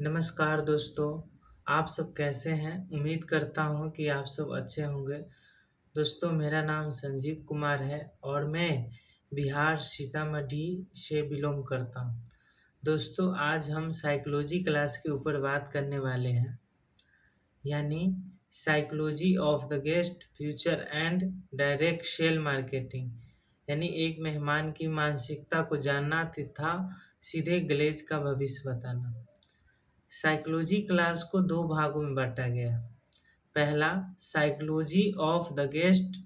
नमस्कार दोस्तों, आप सब कैसे हैं? उम्मीद करता हूँ कि आप सब अच्छे होंगे। दोस्तों, मेरा नाम संजीव कुमार है और मैं बिहार सीतामढ़ी से बिलॉन्ग करता हूँ। दोस्तों, आज हम साइकोलॉजी क्लास के ऊपर बात करने वाले हैं, यानी psychology of the guest, future and direct sell marketing, यानी एक मेहमान की मानसिकता को जानना तथा सीधे ग्लेज का भविष्य बताना। साइकोलॉजी क्लास को दो भागों में बांटा गया। पहला साइकोलॉजी ऑफ द गेस्ट,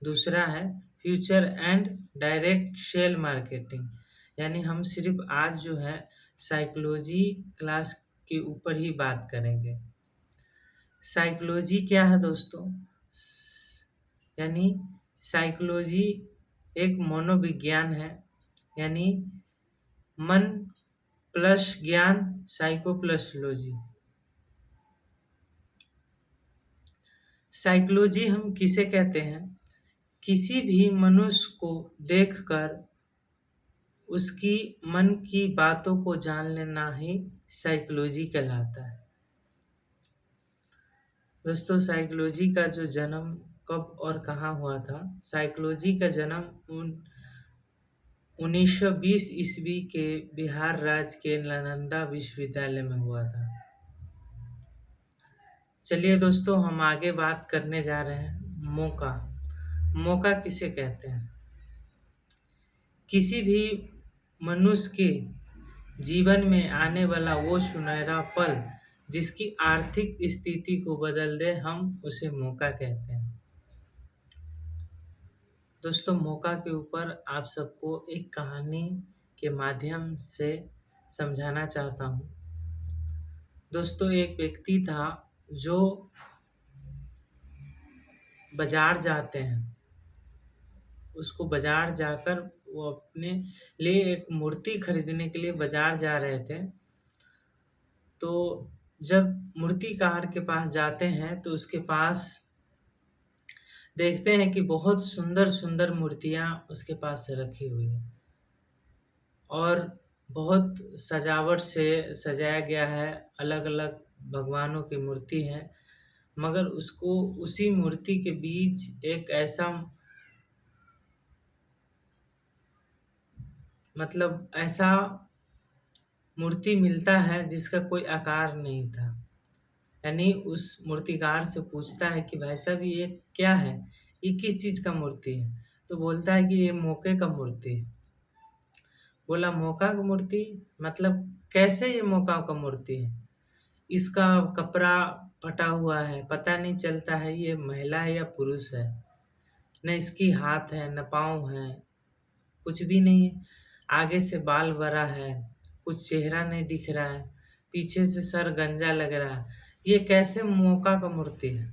दूसरा है future and direct sell marketing. यानी हम सिर्फ आज जो है साइकोलॉजी क्लास के ऊपर ही बात करेंगे। साइकोलॉजी क्या है दोस्तों? यानी साइकोलॉजी एक मनोविज्ञान है, यानी मन प्लस ज्ञान, साइको प्लस लॉजी। साइकोलॉजी हम किसे कहते हैं? किसी भी मनुष्य को देखकर उसकी मन की बातों को जान लेना ही साइकोलॉजी कहलाता है। दोस्तों, साइकोलॉजी का जो जन्म कब और कहाँ हुआ था? साइकोलॉजी का जन्म 1920 ईस्वी के बिहार राज्य के नालंदा विश्वविद्यालय में हुआ था। चलिए दोस्तों, हम आगे बात करने जा रहे हैं मौका। मौका किसे कहते हैं? किसी भी मनुष्य के जीवन में आने वाला वो सुनहरा पल जिसकी आर्थिक स्थिति को बदल दे, हम उसे मौका कहते हैं। दोस्तों, मौका के ऊपर आप सबको एक कहानी के माध्यम से समझाना चाहता हूँ। दोस्तों, एक व्यक्ति था जो बाजार जाते हैं। उसको बाजार जाकर वो अपने लिए एक मूर्ति खरीदने के लिए बाजार जा रहे थे। तो जब मूर्तिकार के पास जाते हैं तो उसके पास देखते हैं कि बहुत सुंदर सुंदर मूर्तियां उसके पास रखी हुई हैं और बहुत सजावट से सजाया गया है। अलग अलग भगवानों की मूर्ति है, मगर उसको उसी मूर्ति के बीच एक ऐसा ऐसा मूर्ति मिलता है जिसका कोई आकार नहीं था। यानी उस मूर्तिकार से पूछता है कि भाई साहब, ये क्या है? ये किस चीज़ का मूर्ति है? तो बोलता है कि ये मौके का मूर्ति है। बोला, मौका का मूर्ति? मतलब कैसे ये मौका का मूर्ति है? इसका कपड़ा फटा हुआ है, पता नहीं चलता है ये महिला है या पुरुष है। न इसकी हाथ है, न पाँव है, कुछ भी नहीं है। आगे से बाल बड़ा है, कुछ चेहरा नहीं दिख रहा है, पीछे से सर गंजा लग रहा है। ये कैसे मौका का मूर्ति है?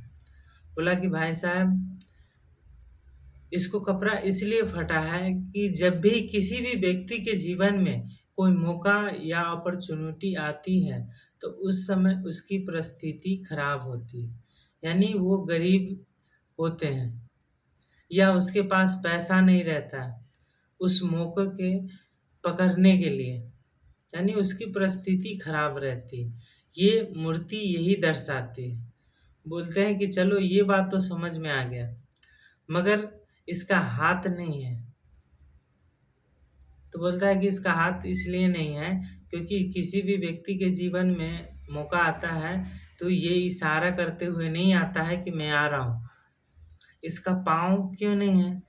बोला कि भाई साहब, इसको कपड़ा इसलिए फटा है कि जब भी किसी भी व्यक्ति के जीवन में कोई मौका या अपॉर्चुनिटी आती है तो उस समय उसकी परिस्थिति खराब होती है। यानी वो गरीब होते हैं या उसके पास पैसा नहीं रहता है उस मौके के पकड़ने के लिए, यानी उसकी परिस्थिति खराब रहती है। ये मूर्ति यही दर्शाती है। बोलते हैं कि चलो ये बात तो समझ में आ गया, मगर इसका हाथ नहीं है। तो बोलता है कि इसका हाथ इसलिए नहीं है क्योंकि किसी भी व्यक्ति के जीवन में मौका आता है तो ये इशारा करते हुए नहीं आता है कि मैं आ रहा हूँ। इसका पाँव क्यों नहीं है?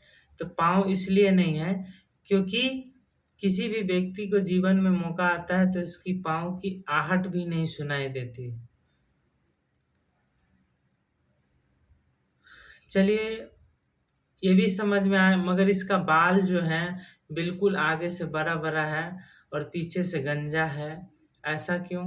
तो पाँव इसलिए नहीं है क्योंकि किसी भी व्यक्ति को जीवन में मौका आता है तो उसकी पाँव की आहट भी नहीं सुनाई देती। चलिए, ये भी समझ में आया, मगर इसका बाल जो है बिल्कुल आगे से बड़ा बड़ा है और पीछे से गंजा है। ऐसा क्यों?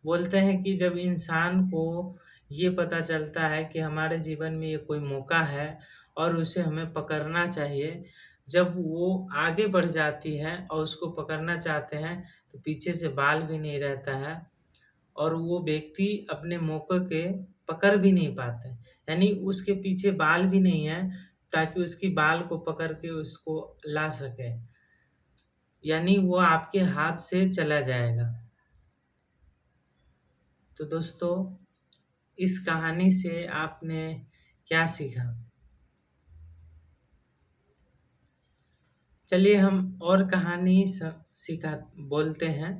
बोलते हैं कि जब इंसान को ये पता चलता है कि हमारे जीवन में ये कोई मौका है और उसे हमें पकड़ना चाहिए, जब वो आगे बढ़ जाती है और उसको पकड़ना चाहते हैं तो पीछे से बाल भी नहीं रहता है और वो व्यक्ति अपने मौके के पकड़ भी नहीं पाते। यानी उसके पीछे बाल भी नहीं है ताकि उसकी बाल को पकड़ के उसको ला सके, यानी वो आपके हाथ से चला जाएगा। तो दोस्तों, इस कहानी से आपने क्या सीखा? चलिए हम और कहानी सीखा बोलते हैं।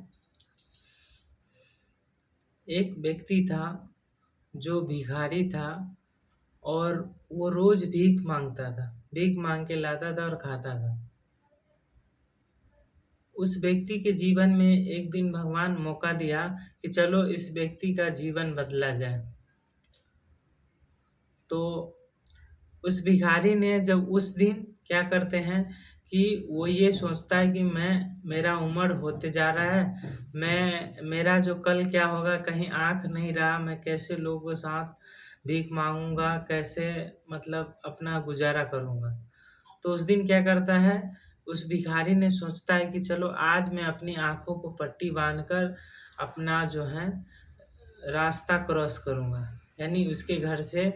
एक व्यक्ति था जो भिखारी था और वो रोज भीख मांगता था, भीख मांग के लाता था और खाता था। उस व्यक्ति के जीवन में एक दिन भगवान मौका दिया कि चलो इस व्यक्ति का जीवन बदला जाए। तो उस भिखारी ने जब उस दिन क्या करते हैं कि वो ये सोचता है कि मेरा उम्र होते जा रहा है, मेरा जो कल क्या होगा, कहीं आँख नहीं रहा, मैं कैसे लोगों के साथ भीख मांगूंगा, कैसे मतलब अपना गुजारा करूंगा। तो उस दिन क्या करता है, उस भिखारी ने सोचता है कि चलो आज मैं अपनी आँखों को पट्टी बांधकर अपना जो है रास्ता क्रॉस करूंगा। यानी उसके घर से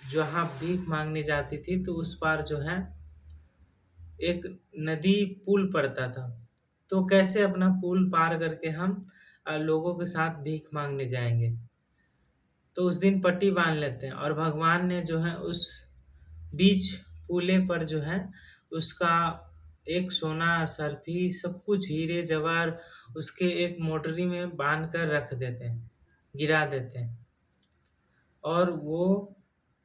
जहाँ भीख मांगने जाती थी तो उस पार जो है एक नदी पुल पड़ता था। तो कैसे अपना पुल पार करके हम लोगों के साथ भीख मांगने जाएंगे। तो उस दिन पट्टी बांध लेते हैं और भगवान ने जो है उस बीच पुले पर जो है उसका एक सोना सर्फी सब कुछ हीरे जवाहर उसके एक मोटरी में बांध कर रख देते हैं, गिरा देते हैं। और वो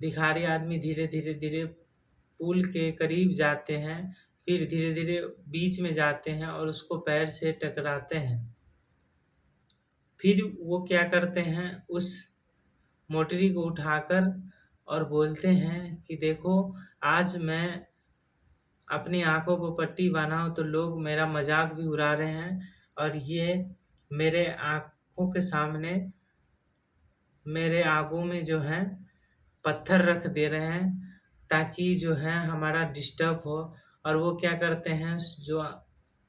भिखारी आदमी धीरे धीरे धीरे पुल के करीब जाते हैं, फिर धीरे धीरे बीच में जाते हैं और उसको पैर से टकराते हैं। फिर वो क्या करते हैं, उस मोटरी को उठाकर और बोलते हैं कि देखो आज मैं अपनी आंखों को पट्टी बांधा हूं तो लोग मेरा मजाक भी उड़ा रहे हैं और ये मेरे आंखों के सामने मेरे आगों में जो है पत्थर रख दे रहे हैं ताकि जो है हमारा डिस्टर्ब हो। और वो क्या करते हैं, जो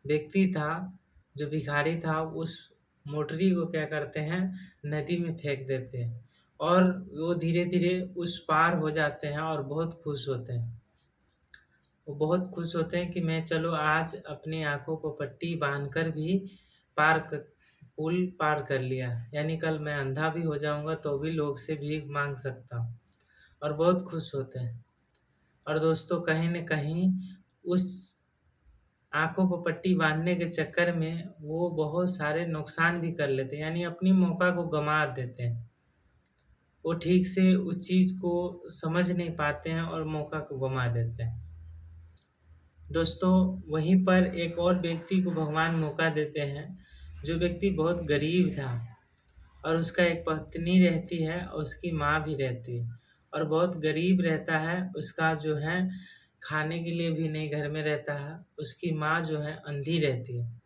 व्यक्ति था, जो भिखारी था, उस मोटरी को क्या करते हैं, नदी में फेंक देते हैं और वो धीरे धीरे उस पार हो जाते हैं और बहुत खुश होते हैं। वो बहुत खुश होते हैं कि मैं चलो आज अपनी आंखों को पट्टी बांधकर भी पुल पार कर लिया, यानी कल मैं अंधा भी हो जाऊंगा तो भी लोग से भीख मांग सकता हूँ। और बहुत खुश होते हैं। और दोस्तों कहीं न कहीं उस आंखों को पट्टी बांधने के चक्कर में वो बहुत सारे नुकसान भी कर लेते हैं, यानी अपनी मौका को गंवा देते हैं। वो ठीक से उस चीज़ को समझ नहीं पाते हैं और मौका को गंवा देते हैं। दोस्तों वहीं पर एक और व्यक्ति को भगवान मौका देते हैं, जो व्यक्ति बहुत गरीब था और उसका एक पत्नी रहती है और उसकी माँ भी रहती है और बहुत गरीब रहता है। उसका जो है खाने के लिए भी नहीं घर में रहता है, उसकी माँ जो है अंधी रहती है।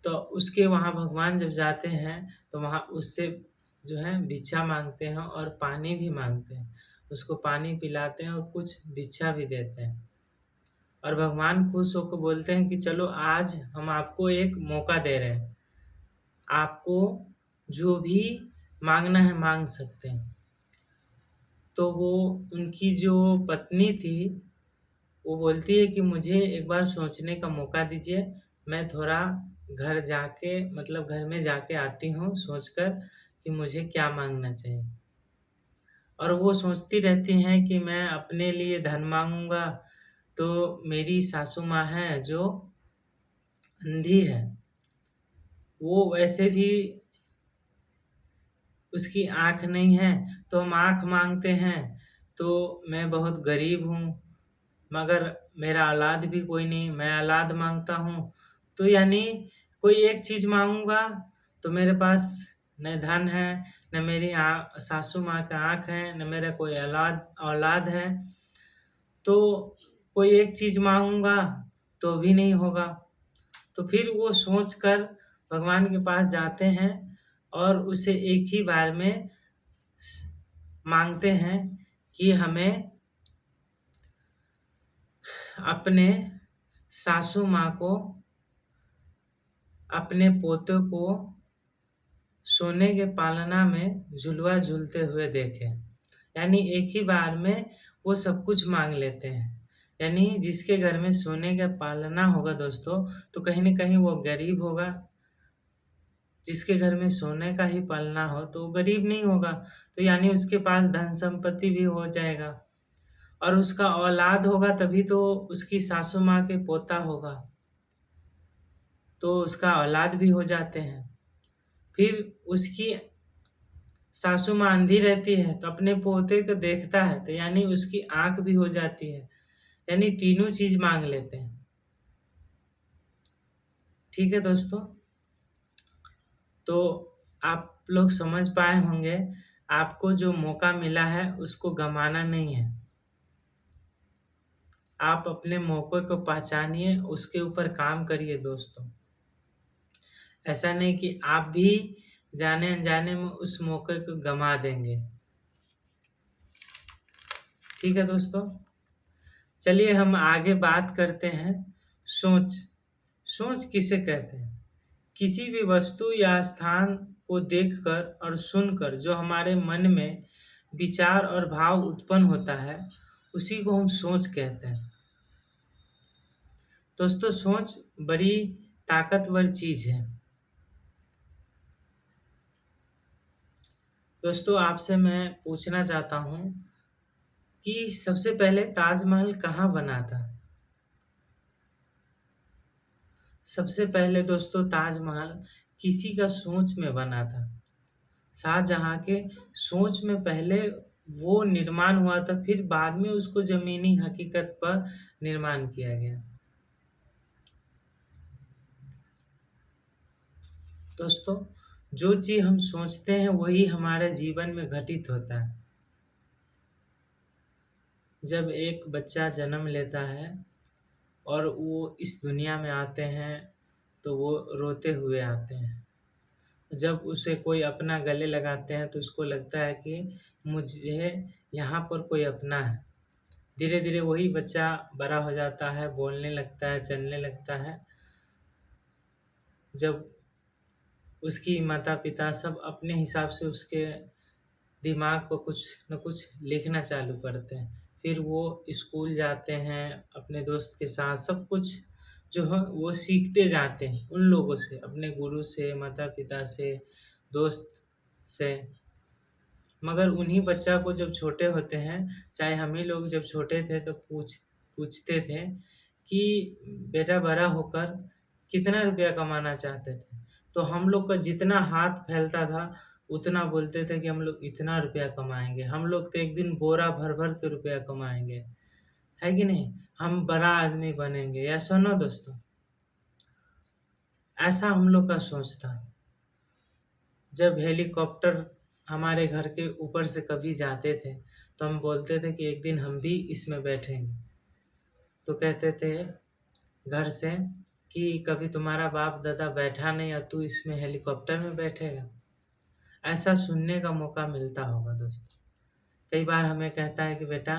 तो उसके वहाँ भगवान जब जाते हैं तो वहाँ उससे जो है भिक्षा मांगते हैं और पानी भी मांगते हैं, उसको पानी पिलाते हैं और कुछ भिक्षा भी देते हैं। और भगवान खुश होकर बोलते हैं कि चलो आज हम आपको एक मौका दे रहे हैं, आपको जो भी मांगना है मांग सकते हैं। तो वो उनकी जो पत्नी थी वो बोलती है कि मुझे एक बार सोचने का मौका दीजिए, मैं थोड़ा घर जाके मतलब घर में जाके आती हूँ सोचकर कि मुझे क्या मांगना चाहिए। और वो सोचती रहती हैं कि मैं अपने लिए धन मांगूंगा तो मेरी सासू माँ है जो अंधी है, वो वैसे भी उसकी आँख नहीं है, तो हम आँख मांगते हैं। तो मैं बहुत गरीब हूँ, मगर मेरा औलाद भी कोई नहीं, मैं औलाद मांगता हूँ। तो यानी कोई एक चीज़ मांगूंगा तो मेरे पास न धन है, न मेरी सासू माँ का आँख है, न मेरा कोई औलाद है। तो कोई एक चीज़ मांगूंगा तो भी नहीं होगा। तो फिर वो सोचकर भगवान के पास जाते हैं और उसे एक ही बार में मांगते हैं कि हमें अपने सासू माँ को अपने पोते को सोने के पालना में झुलवा झूलते हुए देखें। यानी एक ही बार में वो सब कुछ मांग लेते हैं। यानी जिसके घर में सोने का पालना होगा दोस्तों, तो कहीं न कहीं वो गरीब होगा जिसके घर में सोने का ही पलना हो तो वो गरीब नहीं होगा, तो यानी उसके पास धन संपत्ति भी हो जाएगा। और उसका औलाद होगा तभी तो उसकी सासू माँ के पोता होगा, तो उसका औलाद भी हो जाते हैं। फिर उसकी सासू माँ अंधी रहती है तो अपने पोते को देखता है तो यानी उसकी आंख भी हो जाती है, यानी तीनों चीज मांग लेते हैं। ठीक है दोस्तों, तो आप लोग समझ पाए होंगे, आपको जो मौका मिला है उसको गंवाना नहीं है। आप अपने मौके को पहचानिए, उसके ऊपर काम करिए दोस्तों। ऐसा नहीं कि आप भी जाने अनजाने में उस मौके को गंवा देंगे। ठीक है दोस्तों, चलिए हम आगे बात करते हैं। सोच। सोच किसे कहते हैं? किसी भी वस्तु या स्थान को देखकर और सुनकर जो हमारे मन में विचार और भाव उत्पन्न होता है, उसी को हम सोच कहते हैं। दोस्तों, सोच बड़ी ताकतवर चीज है। दोस्तों, आपसे मैं पूछना चाहता हूँ कि सबसे पहले ताजमहल कहाँ बना था? सबसे पहले दोस्तों ताजमहल किसी का सोच में बना था। शाहजहाँ के सोच में पहले वो निर्माण हुआ था, फिर बाद में उसको जमीनी हकीकत पर निर्माण किया गया। दोस्तों, जो चीज हम सोचते हैं वही हमारे जीवन में घटित होता है। जब एक बच्चा जन्म लेता है और वो इस दुनिया में आते हैं तो वो रोते हुए आते हैं। जब उसे कोई अपना गले लगाते हैं तो उसको लगता है कि मुझे यहाँ पर कोई अपना है। धीरे धीरे वही बच्चा बड़ा हो जाता है, बोलने लगता है, चलने लगता है। जब उसकी माता पिता सब अपने हिसाब से उसके दिमाग को कुछ न कुछ लिखना चालू करते हैं। फिर वो स्कूल जाते हैं, अपने दोस्त के साथ सब कुछ जो है वो सीखते जाते हैं उन लोगों से, अपने गुरु से, माता पिता से, दोस्त से। मगर उन्हीं बच्चा को जब छोटे होते हैं, चाहे हम ही लोग जब छोटे थे तो पूछते थे कि बेटा बड़ा होकर कितना रुपया कमाना चाहते थे, तो हम लोग का जितना हाथ फैलता था उतना बोलते थे कि हम लोग इतना रुपया कमाएंगे, हम लोग तो एक दिन बोरा भर भर के रुपया कमाएंगे, है कि नहीं, हम बड़ा आदमी बनेंगे। या सुनो दोस्तों, ऐसा हम लोग का सोच था। जब हेलीकॉप्टर हमारे घर के ऊपर से कभी जाते थे तो हम बोलते थे कि एक दिन हम भी इसमें बैठेंगे। तो कहते थे घर से कि कभी तुम्हारा बाप दादा बैठा नहीं और तू इसमें हेलीकॉप्टर में बैठेगा। ऐसा सुनने का मौका मिलता होगा दोस्तों। कई बार हमें कहता है कि बेटा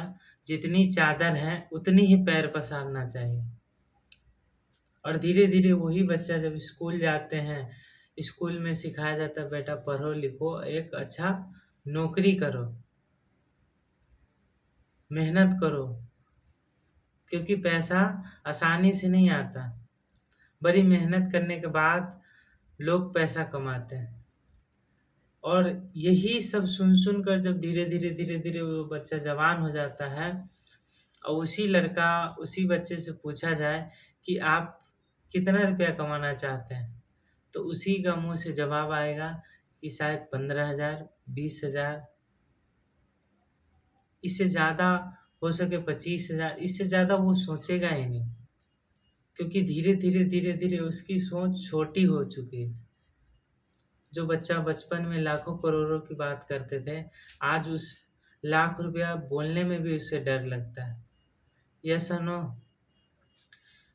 जितनी चादर है उतनी ही पैर पसारना चाहिए। और धीरे धीरे वही बच्चा जब स्कूल जाते हैं, स्कूल में सिखाया जाता है बेटा पढ़ो लिखो, एक अच्छा नौकरी करो, मेहनत करो, क्योंकि पैसा आसानी से नहीं आता। बड़ी मेहनत करने के बाद लोग पैसा कमाते हैं। और यही सब सुन सुन कर जब धीरे धीरे वो बच्चा जवान हो जाता है और उसी बच्चे से पूछा जाए कि आप कितना रुपया कमाना चाहते हैं, तो उसी का मुंह से जवाब आएगा कि शायद 15,000, 20,000, इससे ज़्यादा हो सके 25,000, इससे ज़्यादा वो सोचेगा ही नहीं, क्योंकि धीरे धीरे उसकी सोच छोटी हो चुकी है। जो बच्चा बचपन में लाखों करोड़ों की बात करते थे, आज उस लाख रुपया बोलने में भी उसे डर लगता है। यस और नो?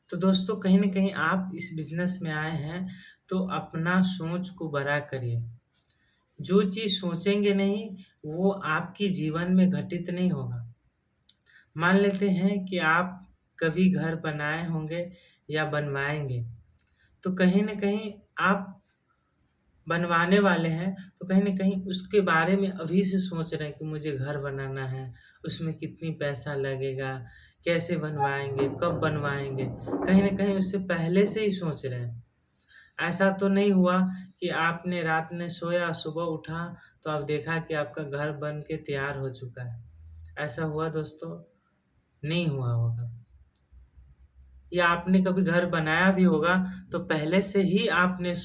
तो दोस्तों, कहीं न कहीं आप इस बिज़नेस में आए हैं तो अपना सोच को बड़ा करिए। जो चीज़ सोचेंगे नहीं वो आपके जीवन में घटित नहीं होगा। मान लेते हैं कि आप कभी घर बनाए होंगे या बनवाएँगे, तो कहीं न कहीं आप बनवाने वाले हैं, तो कहीं न कहीं उसके बारे में अभी से सोच रहे हैं कि मुझे घर बनाना है, उसमें कितनी पैसा लगेगा, कैसे बनवाएँगे, कब बनवाएँगे, कहीं न कहीं उससे पहले से ही सोच रहे हैं। ऐसा तो नहीं हुआ कि आपने रात में सोया, सुबह उठा तो आप देखा कि आपका घर बन के तैयार हो चुका है। ऐसा हुआ दोस्तों? नहीं हुआ होगा। या आपने कभी घर बनाया भी होगा तो पहले से ही आपने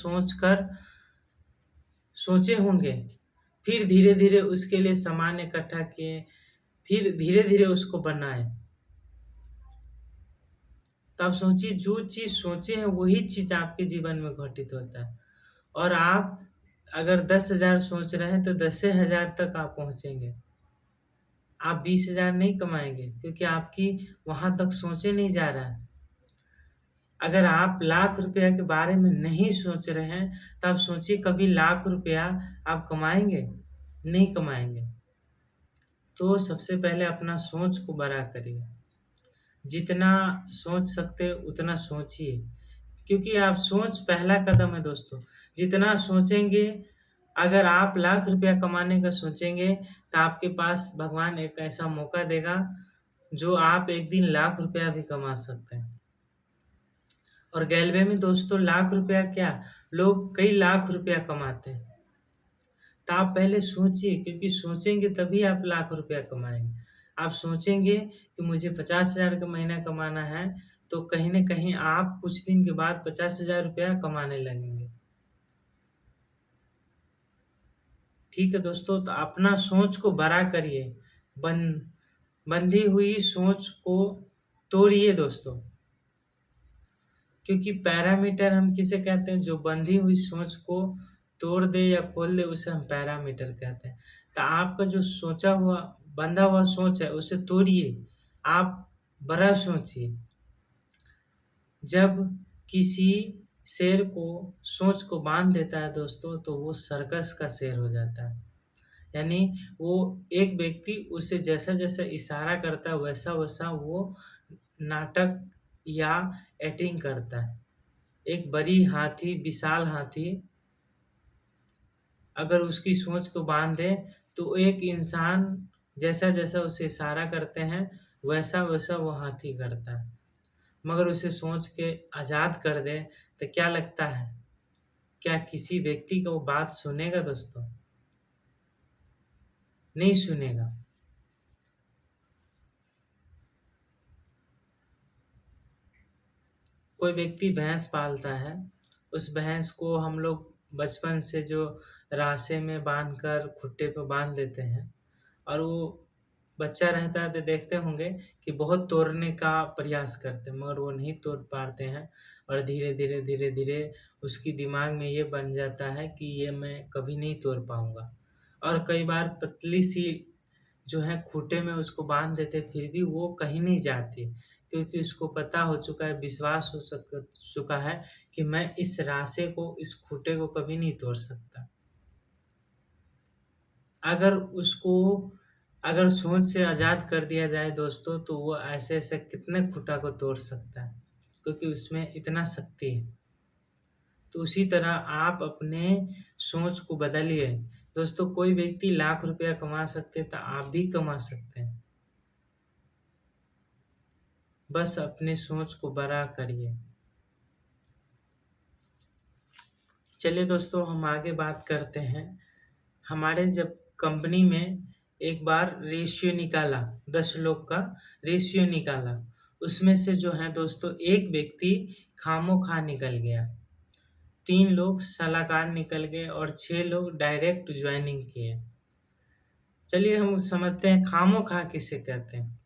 सोचे होंगे, फिर धीरे-धीरे उसके लिए सामान इकट्ठा किए, फिर धीरे-धीरे उसको बनाए। तो आप सोचिए, जो चीज़ सोचे हैं वही चीज़ आपके जीवन में घटित होता है। और आप अगर 10,000 सोच रहे हैं तो 10,000 तक आप पहुँचेंगे। आप 20,000 नहीं कमाएँगे क्योंकि आपकी वहाँ तक सोचे नहीं जा रहा है। अगर आप लाख रुपया के बारे में नहीं सोच रहे हैं, तो आप सोचिए कभी लाख रुपया आप कमाएँगे? नहीं कमाएँगे। तो सबसे पहले अपना सोच को बड़ा करिए। जितना सोच सकते उतना सोचिए, क्योंकि आप सोच पहला कदम है दोस्तों। जितना सोचेंगे, अगर आप लाख रुपया कमाने का सोचेंगे, तो आपके पास भगवान एक ऐसा मौका देगा, जो आप एक दिन लाख रुपया भी कमा सकते हैं। और गैलवे में दोस्तों लाख रुपया क्या, लोग कई लाख रुपया कमाते हैं। तो आप पहले सोचिए, क्योंकि सोचेंगे तभी आप लाख रुपया कमाएँगे। आप सोचेंगे कि मुझे 50,000 का महीना कमाना है, तो कहीं न कहीं आप कुछ दिन के बाद 50,000 रुपया कमाने लगेंगे। ठीक है दोस्तों, तो अपना सोच को बड़ा करिए। बन बंधी हुई सोच को तोड़िए दोस्तों। क्योंकि पैरामीटर हम किसे कहते हैं? जो बंधी हुई सोच को तोड़ दे या खोल दे, उसे हम पैरामीटर कहते हैं। तो आपका जो सोचा हुआ बंधा हुआ सोच है उसे तोड़िए, आप बड़ा सोचिए। जब किसी शेर को सोच को बाँध देता है दोस्तों, तो वो सर्कस का शेर हो जाता है। यानी वो एक व्यक्ति उसे जैसा-जैसा इशारा करता है, वैसा-वैसा वो नाटक या एक्टिंग करता है। एक बड़ी हाथी, विशाल हाथी अगर उसकी सोच को बाँध दे, तो एक इंसान जैसा-जैसा उसे इशारा करते हैं, वैसा-वैसा वो हाथी करता है। मगर उसे सोच के आज़ाद कर दें, तो क्या लगता है? क्या किसी व्यक्ति को वो बात सुनेगा दोस्तों? नहीं सुनेगा। कोई व्यक्ति भैंस पालता है, उस भैंस को हम लोग बचपन से जो रास्ते में बाँधकर खुट्टे पे बाँध देते हैं और वो बच्चा रहता है तो देखते होंगे कि बहुत तोड़ने का प्रयास करते हैं, मगर वो नहीं तोड़ पाते हैं और धीरे-धीरे, धीरे-धीरे उसकी दिमाग में ये बन जाता है कि ये मैं कभी नहीं तोड़ पाऊँगा। और कई बार पतली-सी जो है खूँटे में उसको बाँध देते, फिर भी वो कहीं नहीं जाती, क्योंकि उसको पता हो चुका है, विश्वास हो चुका है कि मैं इस रास्ते को, इस खूँटे को कभी नहीं तोड़ सकता। अगर उसको अगर सोच से आज़ाद कर दिया जाए दोस्तों, तो वो ऐसे-ऐसे कितने खूँटा को तोड़ सकता है, क्योंकि उसमें इतना शक्ति है। तो उसी तरह आप अपने सोच को बदलिए। दोस्तों, कोई व्यक्ति लाख रुपया कमा सकते हैं, तो आप भी कमा सकते हैं। बस अपनी सोच को बड़ा करिए। चलिए दोस्तों, हम आगे बात करते हैं। हमारे जब कंपनी में एक बार रेशियो निकाला, 10 लोग का रेशियो निकाला, उसमें से जो है दोस्तों एक व्यक्ति खामोखा निकल गया। 3 लोग सलाहकार निकल गए और 6 लोग डायरेक्ट जॉइनिंग किए। चलिए हम समझते हैं खामोखा किसे कहते हैं।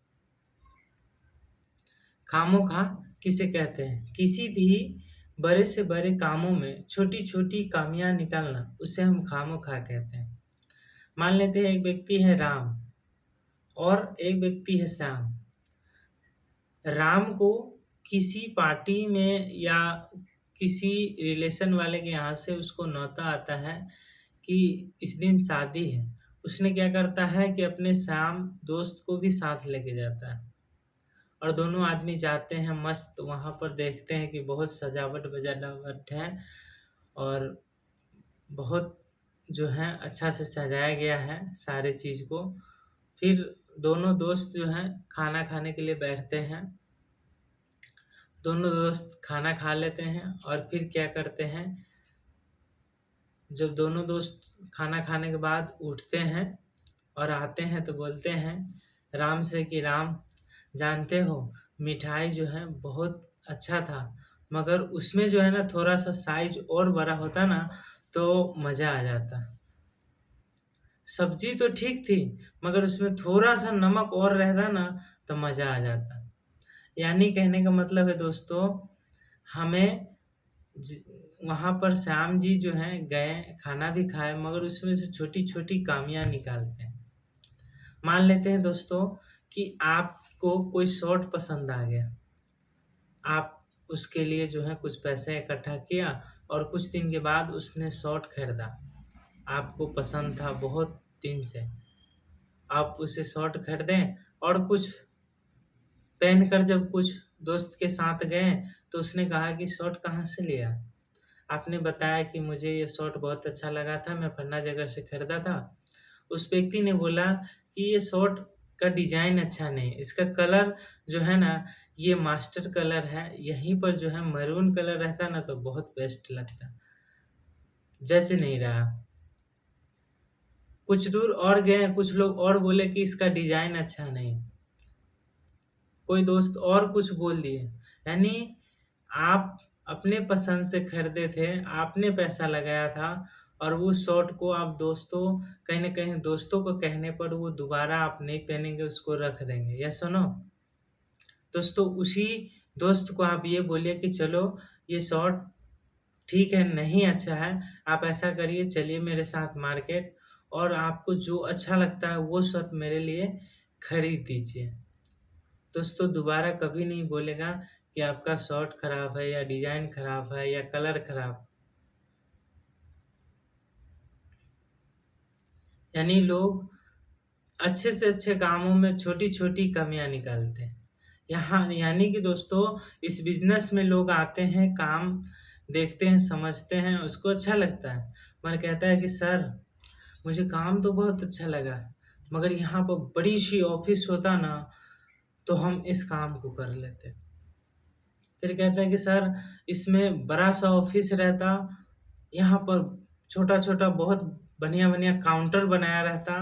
खामोखा किसे कहते हैं? किसी भी बड़े से बड़े कामों में छोटी-छोटी खामियाँ निकालना, उसे हम खामोखा कहते हैं। मान लेते हैं एक व्यक्ति है राम और एक व्यक्ति है श्याम। राम को किसी पार्टी में या किसी रिलेशन वाले के यहाँ से उसको न्योता आता है कि इस दिन शादी है। उसने क्या करता है कि अपने श्याम दोस्त को भी साथ लेके जाता है और दोनों आदमी जाते हैं मस्त, वहाँ पर देखते हैं कि बहुत सजावट-वजावट है और बहुत जो है अच्छा से सजाया गया है सारे चीज़ को। फिर दोनों दोस्त जो हैं खाना खाने के लिए बैठते हैं। दोनों दोस्त खाना खा लेते हैं और फिर क्या करते हैं, जब दोनों दोस्त खाना खाने के बाद उठते हैं और आते हैं तो बोलते हैं राम से कि राम, जानते हो मिठाई जो है बहुत अच्छा था, मगर उसमें जो है ना थोड़ा सा साइज और बड़ा होता ना तो मज़ा आ जाता। सब्जी तो ठीक थी, मगर उसमें थोड़ा सा नमक और रहता ना तो मज़ा आ जाता। यानी कहने का मतलब है दोस्तों, हमें वहाँ पर श्याम जी जो हैं गए, खाना भी खाए, मगर उसमें से छोटी छोटी कामियां निकालते हैं। मान लेते हैं दोस्तों कि आपको कोई शॉर्ट पसंद आ गया, आप उसके लिए जो है कुछ पैसे इकट्ठा किया और कुछ दिन के बाद उसने शॉर्ट खरीदा, आपको पसंद था बहुत दिन से, आप उसे शॉर्ट खरीदें और कुछ पहनकर जब कुछ दोस्त के साथ गए तो उसने कहा कि शॉर्ट कहाँ से लिया? आपने बताया कि मुझे ये शॉर्ट बहुत अच्छा लगा था, मैं फलना जगह से खरीदा था। उस व्यक्ति ने बोला कि ये शॉर्ट का डिज़ाइन अच्छा नहीं, इसका कलर जो है ना ये मास्टर कलर है, यहीं पर जो है मैरून कलर रहता ना तो बहुत बेस्ट लगता। जच नहीं रहा। कुछ दूर और गए, कुछ लोग और बोले कि इसका डिज़ाइन अच्छा नहीं। कोई दोस्त और कुछ बोल दिए। यानी आप अपने पसंद से खरीदे थे, आपने पैसा लगाया था और वो शर्ट को आप दोस्तों कहीं न कहीं दोस्तों को कहने पर वो दोबारा आप नहीं पहनेंगे, उसको रख देंगे। या सुनो, दोस्तों उसी दोस्त को आप ये बोलिए कि चलो ये शर्ट ठीक है, नहीं अच्छा है, आप ऐसा करिए चलिए मेरे साथ मार्केट और आपको जो अच्छा लगता है वो शर्ट मेरे लिए खरीद दीजिए। दोस्तों दोबारा कभी नहीं बोलेगा कि आपका शर्ट खराब है या डिज़ाइन खराब है या कलर खराब। यानी लोग अच्छे से अच्छे कामों में छोटी-छोटी कमियाँ निकालते हैं। यहाँ यानी कि दोस्तों इस बिज़नेस में लोग आते हैं, काम देखते हैं, समझते हैं, उसको अच्छा लगता है। मगर कहता है कि सर मुझे काम तो बहुत अच्छा लगा, मगर यहाँ पर बड़ी-सी ऑफ़िस होता ना तो हम इस काम को कर लेते। फिर कहता है कि सर इसमें बड़ा-सा ऑफ़िस रहता, यहाँ पर छोटा-छोटा बहुत बढ़िया-बढ़िया काउंटर बनाया रहता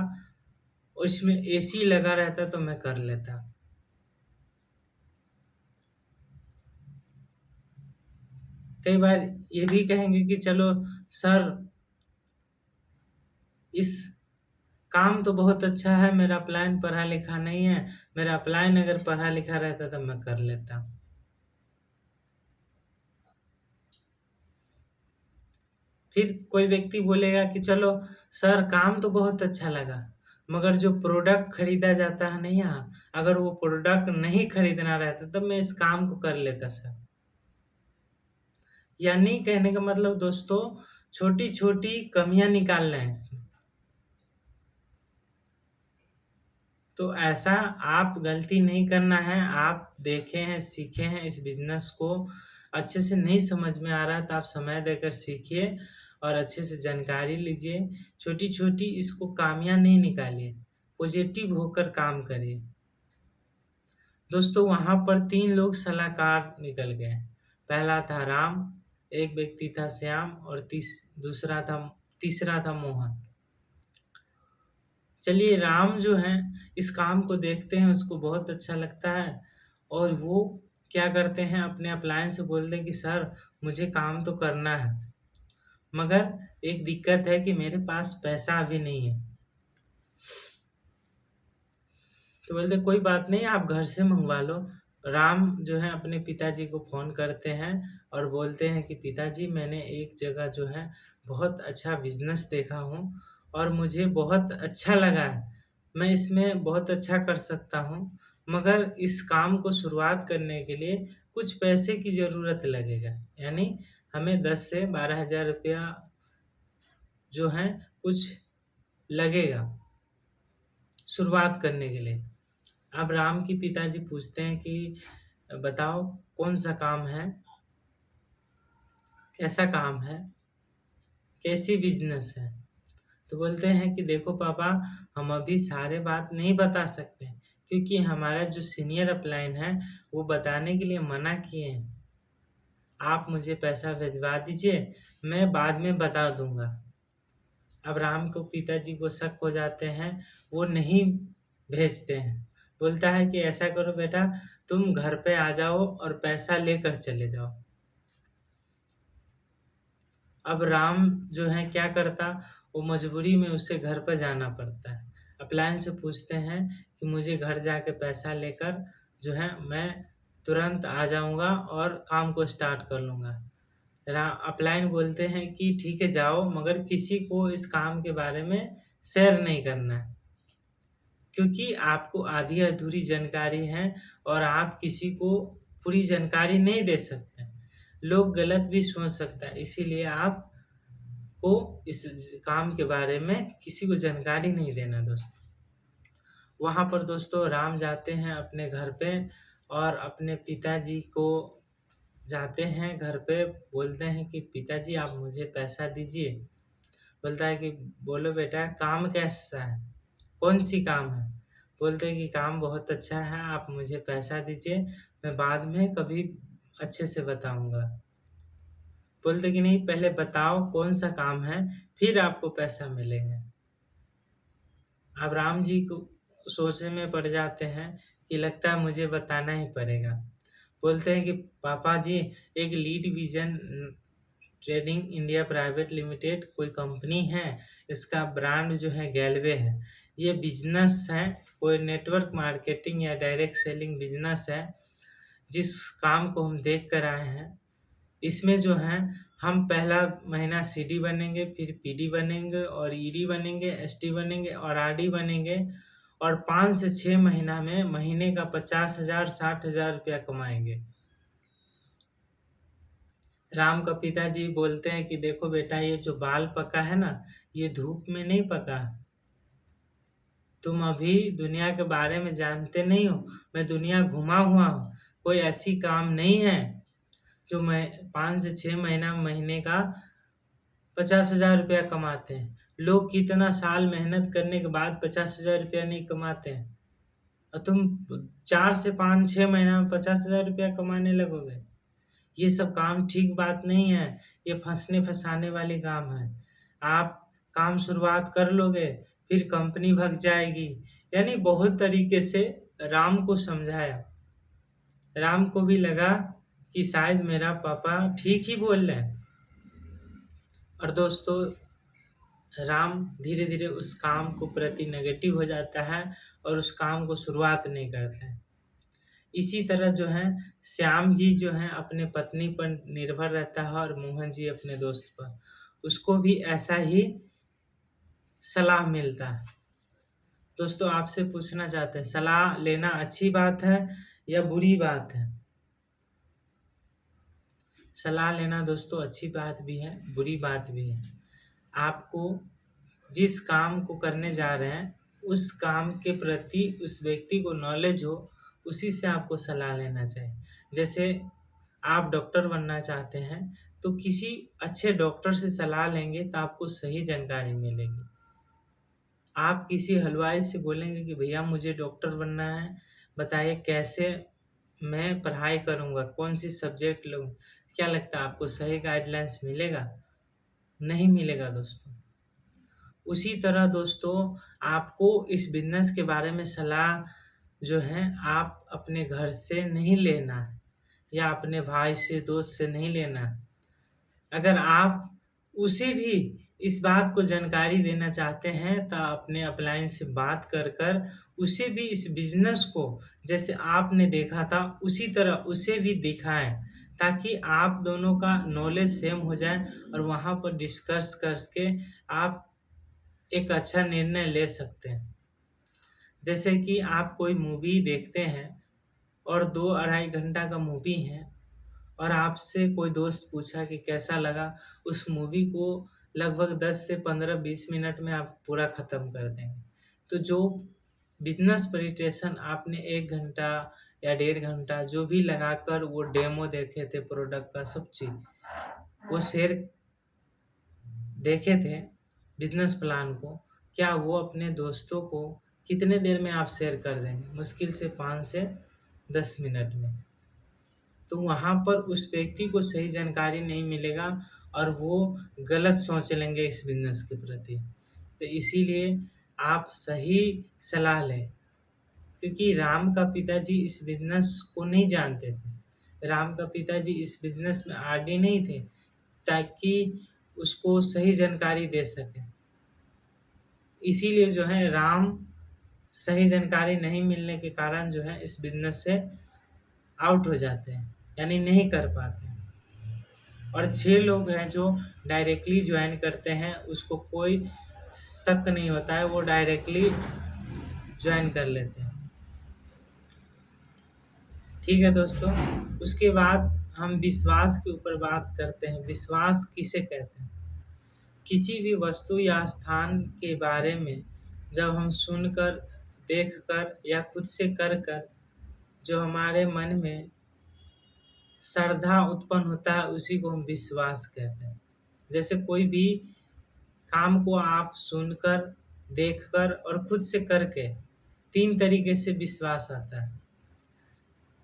और इसमें एसी लगा रहता तो मैं कर लेता। कई बार ये भी कहेंगे कि चलो सर इस काम तो बहुत अच्छा है, मेरा अपलाइन पढ़ा-लिखा नहीं है, मेरा अपलाइन अगर पढ़ा-लिखा रहता तो मैं कर लेता। फिर कोई व्यक्ति बोलेगा कि चलो सर काम तो बहुत अच्छा लगा, मगर जो प्रोडक्ट खरीदा जाता है ना यहाँ, अगर वो प्रोडक्ट नहीं खरीदना रहता तब मैं इस काम को कर लेता सर। यानी कहने का मतलब दोस्तों छोटी-छोटी कमियाँ निकालना है इसमें। तो ऐसा आप गलती नहीं करना है, आप देखे हैं, सीखे हैं इस बिज़नेस को, अच्छे से नहीं समझ में आ रहा है तो आप समय देकर सीखिए और अच्छे से जानकारी लीजिए। छोटी-छोटी इसको खामियाँ नहीं निकालिए, पॉज़िटिव होकर काम करिए। दोस्तों वहाँ पर 3 लोग सलाहकार निकल गए। पहला था राम, एक व्यक्ति था श्याम और तीसरा था मोहन। चलिए राम जो हैं इस काम को देखते हैं, उसको बहुत अच्छा लगता है और वो क्या करते हैं अपने अपलायंस से बोलते हैं कि सर मुझे काम तो करना है, मगर एक दिक्कत है कि मेरे पास पैसा अभी नहीं है। तो बोलते कोई बात नहीं आप घर से मँगवा लो। राम जो है अपने पिताजी को फ़ोन करते हैं और बोलते हैं कि पिताजी मैंने एक जगह जो है बहुत अच्छा बिज़नेस देखा हूँ और मुझे बहुत अच्छा लगा है। मैं इसमें बहुत अच्छा कर सकता हूँ, मगर इस काम को शुरुआत करने के लिए कुछ पैसे की ज़रूरत लगेगा। यानी हमें 10 से 12,000 रुपया जो है कुछ लगेगा शुरुआत करने के लिए। अब राम के पिताजी पूछते हैं कि बताओ कौन-सा काम है? कैसा काम है? कैसी बिज़नेस है? तो बोलते हैं कि देखो पापा हम अभी सारे बात नहीं बता सकते क्योंकि हमारा जो सीनियर अपलाइन है वो बताने के लिए मना किए हैं। आप मुझे पैसा भिजवा दीजिए, मैं बाद में बता दूँगा। अब राम को पिताजी को शक हो जाते हैं, वो नहीं भेजते हैं। बोलता है कि ऐसा करो बेटा, तुम घर पे आ जाओ और पैसा लेकर चले जाओ। अब राम जो है क्या करता, वो मजबूरी में उसे घर पर जाना पड़ता है। अपलायन से पूछते हैं कि मुझे घर जाके पैसा लेकर जो है मैं तुरंत आ जाऊँगा और काम को स्टार्ट कर लूँगा। अपलाइन बोलते हैं कि ठीक है जाओ, मगर किसी को इस काम के बारे में शेयर नहीं करना है, क्योंकि आपको आधी अधूरी जानकारी है और आप किसी को पूरी जानकारी नहीं दे सकते। लोग गलत भी सोच सकता है, इसीलिए आपको इस काम के बारे में किसी को जानकारी नहीं देना दोस्तों। वहाँ पर दोस्तों राम जाते हैं अपने घर पे और अपने पिताजी को जाते हैं घर पे, बोलते हैं कि पिताजी आप मुझे पैसा दीजिए। बोलता है कि बोलो बेटा काम कैसा है, कौन सी काम है। बोलते हैं कि काम बहुत अच्छा है, आप मुझे पैसा दीजिए, मैं बाद में कभी अच्छे से बताऊंगा। बोलते कि नहीं, पहले बताओ कौन सा काम है, फिर आपको पैसा मिलेगा। अब राम जी को सोचने में पड़ जाते हैं कि लगता है मुझे बताना ही पड़ेगा। बोलते हैं कि पापा जी, एक lead vision trading India private limited कोई कंपनी है, इसका ब्रांड जो है गैलवे है। ये बिजनेस है, कोई नेटवर्क मार्केटिंग या डायरेक्ट सेलिंग बिजनेस है, जिस काम को हम देख कर आए हैं। इसमें जो है हम पहला महीना सीडी बनेंगे, फिर पीडी बनेंगे और ईडी बनेंगे, एसटी बनेंगे और आरडी बनेंगे, और 5 से 6 महीना में महीने का 50,000 60,000 रुपया कमाएंगे। राम का पिताजी बोलते हैं कि देखो बेटा, ये जो बाल पका है ना, ये धूप में नहीं पका। तुम अभी दुनिया के बारे में जानते नहीं हो, मैं दुनिया घुमा हुआ हूँ। कोई ऐसी काम नहीं है जो मैं 5 से 6 महीने का 50,000 रुपया कमाते हैं। लोग कितना साल मेहनत करने के बाद 50,000 रुपया नहीं कमाते हैं, और तुम 4 से 5-6 महीना में 50,000 रुपया कमाने लगोगे। ये सब काम ठीक बात नहीं है, ये फँसने फँसाने वाली काम है। आप काम शुरुआत कर लोगे, फिर कंपनी भग जाएगी। यानी बहुत तरीके से राम को समझाया। राम को भी लगा कि शायद मेरा पापा ठीक ही बोल रहे हैं। और दोस्तों राम धीरे-धीरे उस काम को प्रति नेगेटिव हो जाता है और उस काम को शुरुआत नहीं करते हैं। इसी तरह जो है श्याम जी जो है अपने पत्नी पर निर्भर रहता है और मोहन जी अपने दोस्त पर। उसको भी ऐसा ही सलाह मिलता है। दोस्तों आपसे पूछना चाहते हैं, सलाह लेना अच्छी बात है या बुरी बात है? सलाह लेना दोस्तों अच्छी बात भी है, बुरी बात भी है। आपको जिस काम को करने जा रहे हैं, उस काम के प्रति उस व्यक्ति को नॉलेज हो, उसी से आपको सलाह लेना चाहिए। जैसे आप डॉक्टर बनना चाहते हैं, तो किसी अच्छे डॉक्टर से सलाह लेंगे तो आपको सही जानकारी मिलेगी। आप किसी हलवाई से बोलेंगे कि भैया मुझे डॉक्टर बनना है, बताइए कैसे मैं पढ़ाई करूँगा, कौन-सी सब्जेक्ट लूँ? क्या लगता है आपको सही गाइडलाइंस मिलेगा? नहीं मिलेगा दोस्तों। उसी तरह दोस्तों आपको इस बिज़नेस के बारे में सलाह जो है आप अपने घर से नहीं लेना है या अपने भाई से, दोस्त से नहीं लेना है। अगर आप उसे भी इस बात को जानकारी देना चाहते हैं तो अपने अपलाइन से बात कर उसे भी इस बिज़नेस को जैसे आपने देखा था उसी तरह उसे भी दिखाएँ, ताकि आप दोनों का नॉलेज सेम हो जाए और वहाँ पर डिस्कस करके आप एक अच्छा निर्णय ले सकते हैं। जैसे कि आप कोई मूवी देखते हैं और 2 अढ़ाई घंटा का मूवी है और आपसे कोई दोस्त पूछा कि कैसा लगा, उस मूवी को लगभग 10 से 15-20 मिनट में आप पूरा ख़त्म कर देंगे। तो जो बिज़नेस प्रेज़ेंटेशन आपने 1 घंटा या 1.5 घंटा जो भी लगाकर वो डेमो देखे थे प्रोडक्ट का सब चीज़, वो शेयर देखे थे बिज़नेस प्लान को, क्या वो अपने दोस्तों को कितने देर में आप शेयर कर देंगे? मुश्किल से 5 से 10 मिनट में। तो वहाँ पर उस व्यक्ति को सही जानकारी नहीं मिलेगा और वो गलत सोच लेंगे इस बिज़नेस के प्रति। तो इसीलिए आप सही सलाह लें, क्योंकि राम का पिताजी इस बिज़नेस को नहीं जानते थे। राम का पिताजी इस बिज़नेस में आदी नहीं थे, ताकि उसको सही जानकारी दे सकें। इसीलिए जो है राम सही जानकारी नहीं मिलने के कारण जो है इस बिज़नेस से आउट हो जाते हैं, यानी नहीं कर पाते हैं। और 6 लोग हैं जो डायरेक्टली जॉइन करते हैं, उसको कोई शक नहीं होता है, वो डायरेक्टली जॉइन कर लेते हैं। ठीक है दोस्तों, उसके बाद हम विश्वास के ऊपर बात करते हैं। विश्वास किसे कहते हैं? किसी भी वस्तु या स्थान के बारे में जब हम सुनकर, देखकर या खुद से कर कर जो हमारे मन में श्रद्धा उत्पन्न होता है, उसी को हम विश्वास कहते हैं। जैसे कोई भी काम को आप सुनकर, देखकर और खुद से करके 3 तरीके से विश्वास आता है।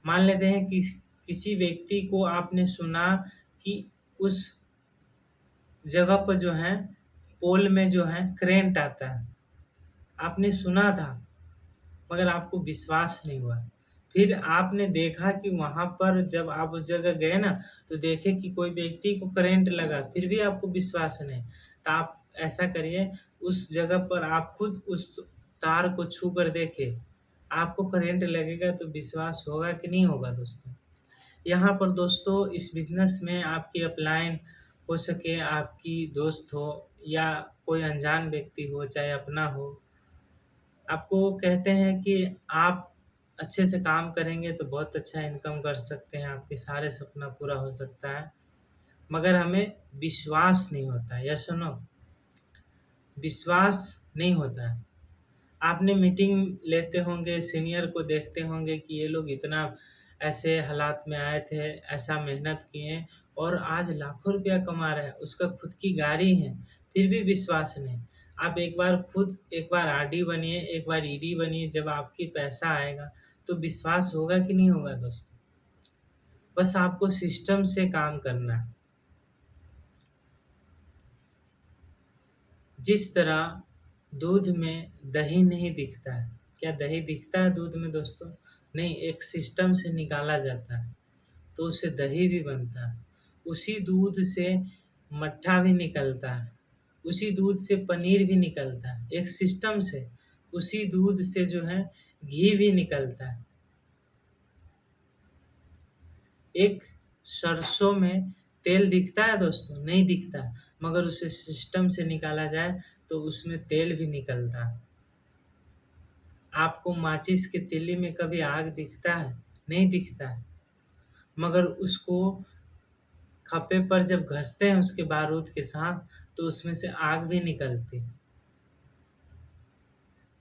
मान लेते हैं कि किसी व्यक्ति को आपने सुना कि उस जगह पर जो है पोल में जो है करंट आता है। आपने सुना था, मगर आपको विश्वास नहीं हुआ। फिर आपने देखा कि वहाँ पर जब आप उस जगह गए ना, तो देखे कि कोई व्यक्ति को करंट लगा, फिर भी आपको विश्वास नहीं। तो आप ऐसा करिए, उस जगह पर आप खुद उस तार को छू कर देखें, आपको करंट लगेगा तो विश्वास होगा कि नहीं होगा दोस्तों? यहाँ पर दोस्तों इस बिज़नेस में आपकी अपलाइन हो सके, आपकी दोस्त हो या कोई अनजान व्यक्ति हो, चाहे अपना हो, आपको कहते हैं कि आप अच्छे से काम करेंगे तो बहुत अच्छा इनकम कर सकते हैं, आपके सारे सपना पूरा हो सकता है। मगर हमें विश्वास नहीं होता है, या सुनो, विश्वास नहीं होता है। आपने मीटिंग लेते होंगे, सीनियर को देखते होंगे कि ये लोग इतना ऐसे हालात में आए थे, ऐसा मेहनत किए और आज लाखों रुपया कमा रहे हैं, उसका खुद की गाड़ी है, फिर भी विश्वास नहीं। आप एक बार आरडी बनिए, एक बार ईडी बनिए, जब आपकी पैसा आएगा तो विश्वास होगा कि नहीं होगा दोस्तों? बस आपको सिस्टम से काम करना है। जिस तरह दूध में दही नहीं दिखता है, क्या दही दिखता है दूध में दोस्तों? नहीं, एक सिस्टम से निकाला जाता है, तो उससे दही भी बनता है। उसी दूध से मट्ठा भी निकलता है, उसी दूध से पनीर भी निकलता है, एक सिस्टम से। उसी दूध से जो है घी भी निकलता है। एक सरसों में तेल दिखता है दोस्तों? नहीं दिखता है, मगर उसे सिस्टम से निकाला जाए तो उसमें तेल भी निकलता है। आपको माचिस की तीली में कभी आग दिखता है? नहीं दिखता है, मगर उसको खप्पे पर जब घसते हैं उसके बारूद के साथ, तो उसमें से आग भी निकलती है।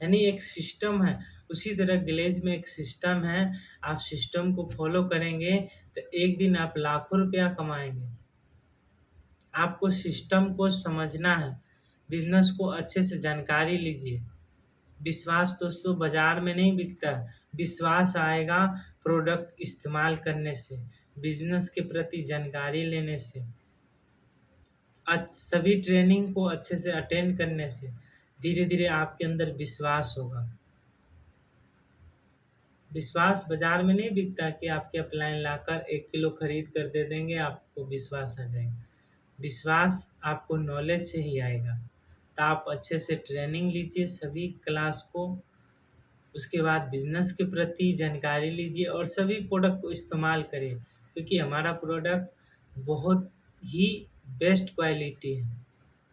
यानी एक सिस्टम है। उसी तरह ग्लेज में एक सिस्टम है, आप सिस्टम को फॉलो करेंगे तो एक दिन आप लाखों रुपया कमाएँगे। आपको सिस्टम को समझना है, बिज़नेस को अच्छे से जानकारी लीजिए। विश्वास दोस्तों बाज़ार में नहीं बिकता है, विश्वास आएगा प्रोडक्ट इस्तेमाल करने से, बिज़नेस के प्रति जानकारी लेने से, सभी ट्रेनिंग को अच्छे से अटेंड करने से धीरे-धीरे आपके अंदर विश्वास होगा। विश्वास बाज़ार में नहीं बिकता कि आपके अपलाइन लाकर 1 किलो खरीद कर दे देंगे, आपको विश्वास आ जाएगा। विश्वास आपको नॉलेज से ही आएगा। तो आप अच्छे से ट्रेनिंग लीजिए सभी क्लास को, उसके बाद बिज़नेस के प्रति जानकारी लीजिए और सभी प्रोडक्ट को इस्तेमाल करिए, क्योंकि हमारा प्रोडक्ट बहुत ही बेस्ट क्वालिटी है।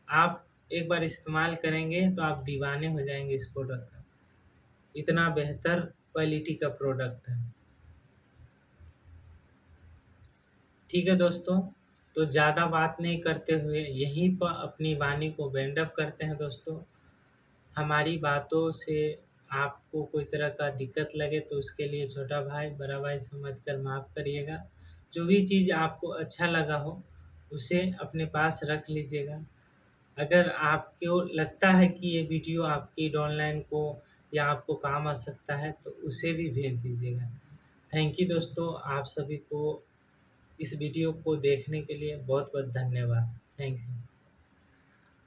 आप एक बार इस्तेमाल करेंगे तो आप दीवाने हो जाएँगे इस प्रोडक्ट का। इतना बेहतर क्वालिटी का प्रोडक्ट है। ठीक है दोस्तों, तो ज़्यादा बात नहीं करते हुए यहीं पर अपनी वाणी को वाइंड अप करते हैं दोस्तों। हमारी बातों से आपको कोई तरह का दिक्कत लगे तो उसके लिए छोटा भाई, बड़ा भाई समझकर माफ़ करिएगा। जो भी चीज़ आपको अच्छा लगा हो, उसे अपने पास रख लीजिएगा। अगर आपको लगता है कि ये वीडियो आपकी डाउनलाइन को या आपको काम आ सकता है, तो उसे भी भेज दीजिएगा। थैंक यू दोस्तों, आप सभी को इस वीडियो को देखने के लिए बहुत-बहुत धन्यवाद। Thank you.